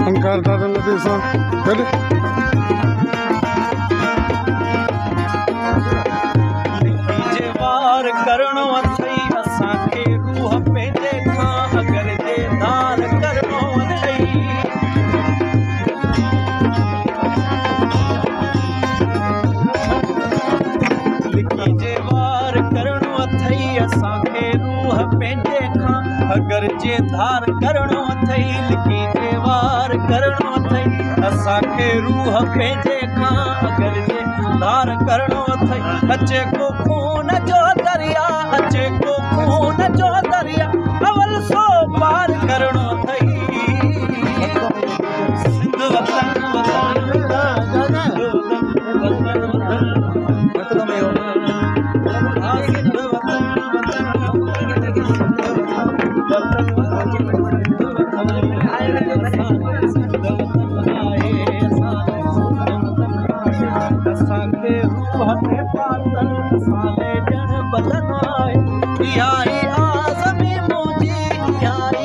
अंकार दादा लदे सा चले जे वार करणो अथई असां खे रूह पंहिंजे खां अगर जे दान करणो अथई लिखी जे वार करणो अथई असां खे रूह पंहिंजे खां अगर जे धार करणो अथई लिखी जे वार करणो अथई असां खे रूह पंहिंजे खां अगर जे धार करणो अथई अचे को खून जो दरिया अचे को खून जो दरिया अवल सो पार करणो अथई सिंध वतन साले जन बदन आए इहा ई आज़मी मुंहिंजी इहा ई